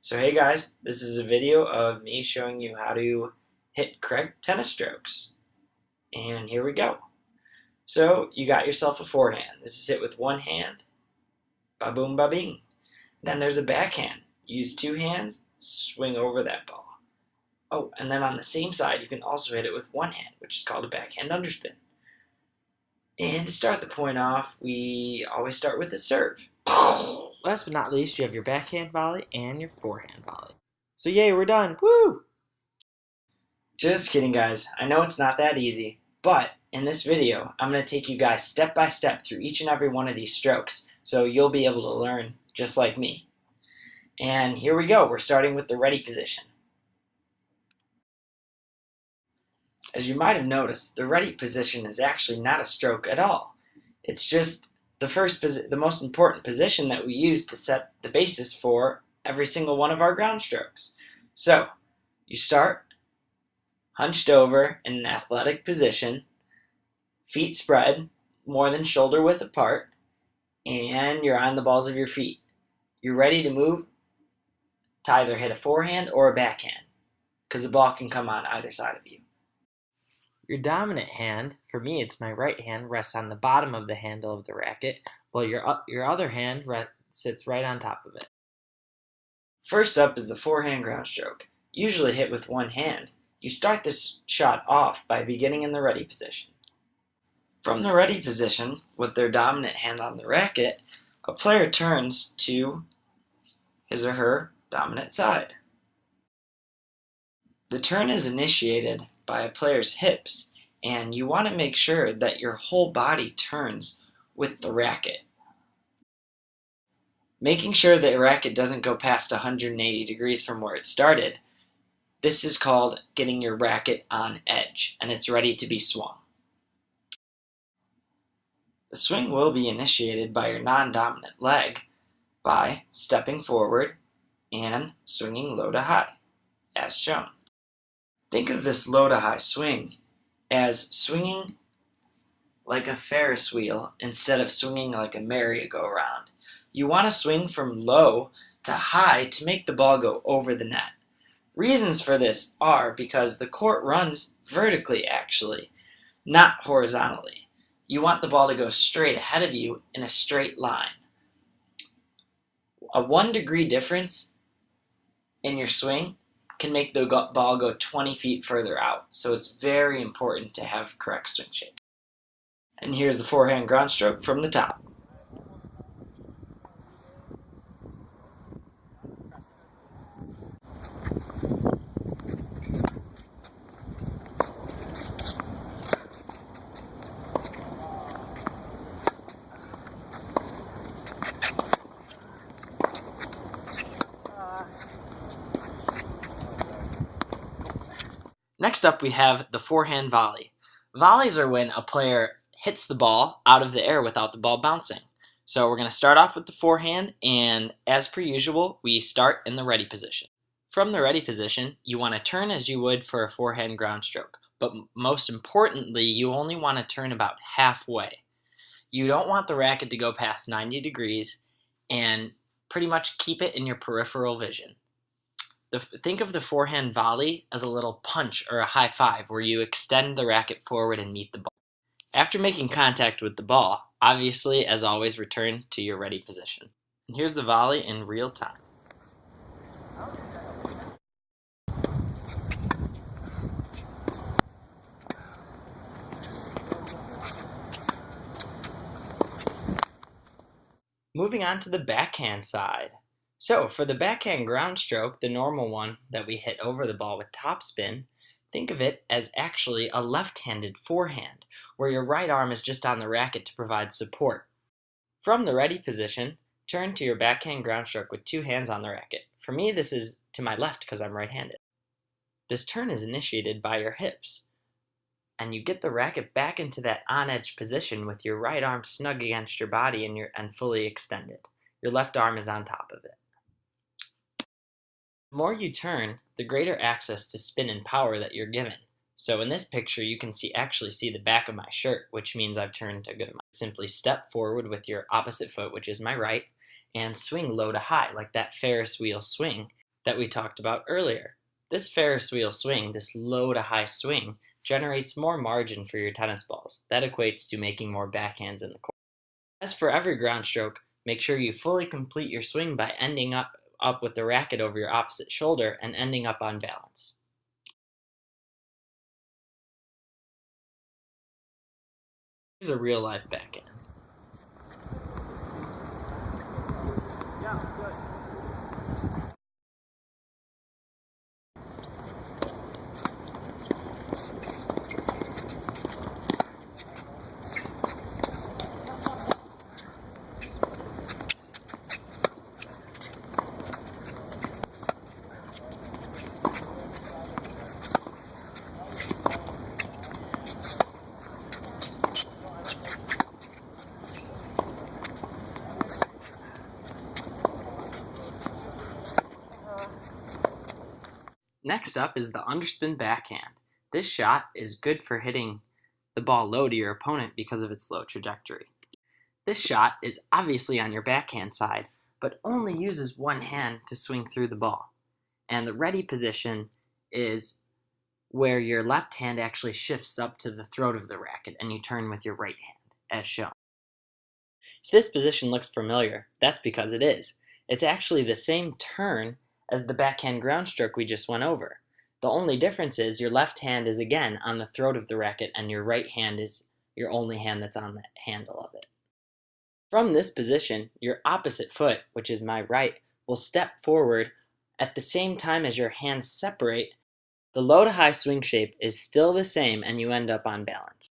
So hey guys, this is a video of me showing you how to hit correct tennis strokes. And here we go. So you got yourself a forehand. This is hit with one hand. Ba boom ba bing. Then there's a backhand. Use two hands, swing over that ball. Oh, and then on the same side you can also hit it with one hand, which is called a backhand underspin. And to start the point off, we always start with a serve. Last but not least, you have your backhand volley and your forehand volley. So yay, we're done. Woo! Just kidding, guys. I know it's not that easy, but in this video, I'm going to take you guys step by step through each and every one of these strokes, so you'll be able to learn just like me. And here we go. We're starting with the ready position. As you might have noticed, the ready position is actually not a stroke at all. It's just the most important position that we use to set the basis for every single one of our ground strokes. So, you start hunched over in an athletic position, feet spread, more than shoulder width apart, and you're on the balls of your feet. You're ready to move to either hit a forehand or a backhand, because the ball can come on either side of you. Your dominant hand, for me it's my right hand, rests on the bottom of the handle of the racket, while your other hand sits right on top of it. First up is the forehand groundstroke. Usually hit with one hand. You start this shot off by beginning in the ready position. From the ready position, with their dominant hand on the racket, a player turns to his or her dominant side. The turn is initiated by a player's hips, and you want to make sure that your whole body turns with the racket. Making sure the racket doesn't go past 180 degrees from where it started, this is called getting your racket on edge, and it's ready to be swung. The swing will be initiated by your non-dominant leg by stepping forward and swinging low to high, as shown. Think of this low to high swing as swinging like a Ferris wheel instead of swinging like a merry-go-round. You want to swing from low to high to make the ball go over the net. Reasons for this are because the court runs vertically actually, not horizontally. You want the ball to go straight ahead of you in a straight line. A 1 degree difference in your swing can make the ball go 20 feet further out, so it's very important to have correct swing shape. And here's the forehand groundstroke from the top. Next up we have the forehand volley. Volleys are when a player hits the ball out of the air without the ball bouncing. So we're going to start off with the forehand, and as per usual, we start in the ready position. From the ready position, you want to turn as you would for a forehand groundstroke, but most importantly, you only want to turn about halfway. You don't want the racket to go past 90 degrees, and pretty much keep it in your peripheral vision. Think of the forehand volley as a little punch or a high five where you extend the racket forward and meet the ball. After making contact with the ball, obviously, as always, return to your ready position. And here's the volley in real time. Moving on to the backhand side. So for the backhand groundstroke, the normal one that we hit over the ball with topspin, think of it as actually a left-handed forehand, where your right arm is just on the racket to provide support. From the ready position, turn to your backhand groundstroke with two hands on the racket. For me, this is to my left because I'm right-handed. This turn is initiated by your hips, and you get the racket back into that on-edge position with your right arm snug against your body and fully extended. Your left arm is on top of it. The more you turn, the greater access to spin and power that you're given. So in this picture, you can actually see the back of my shirt, which means I've turned a good amount. Simply step forward with your opposite foot, which is my right, and swing low to high, like that Ferris wheel swing. that we talked about earlier. This Ferris wheel swing, this low to high swing, generates more margin for your tennis balls. That equates to making more backhands in the court. As for every ground stroke, make sure you fully complete your swing by ending up with the racket over your opposite shoulder and ending up on balance. Here's a real life backhand. Yeah, good. Next up is the underspin backhand. This shot is good for hitting the ball low to your opponent because of its low trajectory. This shot is obviously on your backhand side, but only uses one hand to swing through the ball. And the ready position is where your left hand actually shifts up to the throat of the racket and you turn with your right hand, as shown. If this position looks familiar, that's because it is. It's actually the same turn as the backhand groundstroke we just went over. The only difference is your left hand is again on the throat of the racket and your right hand is your only hand that's on the handle of it. From this position, your opposite foot, which is my right, will step forward at the same time as your hands separate. The low to high swing shape is still the same and you end up on balance.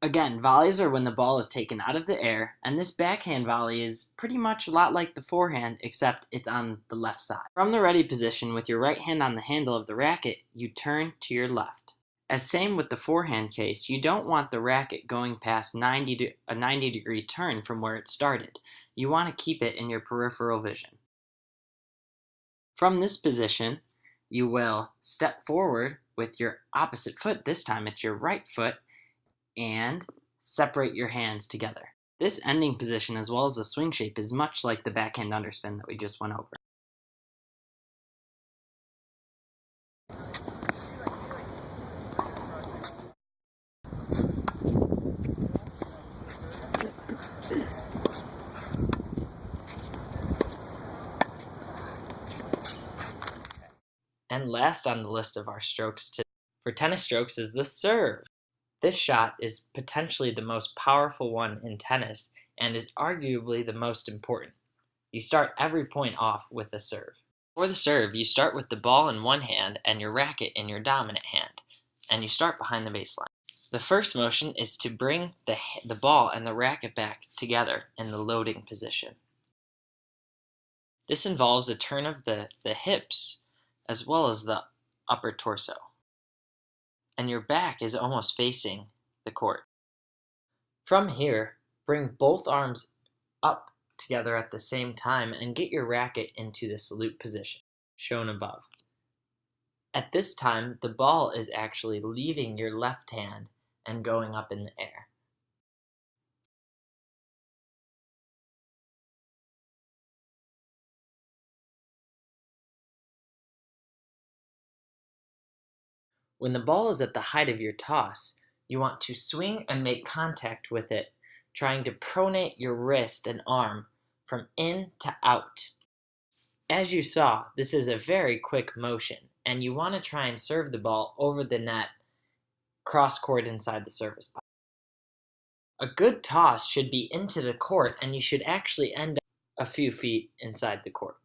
Again, volleys are when the ball is taken out of the air, and this backhand volley is pretty much a lot like the forehand, except it's on the left side. From the ready position, with your right hand on the handle of the racket, you turn to your left. As same with the forehand case, you don't want the racket going past a 90-degree turn from where it started. You want to keep it in your peripheral vision. From this position, you will step forward with your opposite foot. This time it's your right foot, and separate your hands together. This ending position as well as the swing shape is much like the backhand underspin that we just went over. And last on the list of our strokes for tennis strokes is the serve. This shot is potentially the most powerful one in tennis and is arguably the most important. You start every point off with a serve. For the serve, you start with the ball in one hand and your racket in your dominant hand, and you start behind the baseline. The first motion is to bring the ball and the racket back together in the loading position. This involves a turn of the hips as well as the upper torso. And your back is almost facing the court. From here, bring both arms up together at the same time and get your racket into the salute position, shown above. At this time, the ball is actually leaving your left hand and going up in the air. When the ball is at the height of your toss, you want to swing and make contact with it, trying to pronate your wrist and arm from in to out. As you saw, this is a very quick motion, and you want to try and serve the ball over the net, cross-court inside the service box. A good toss should be into the court, and you should actually end up a few feet inside the court.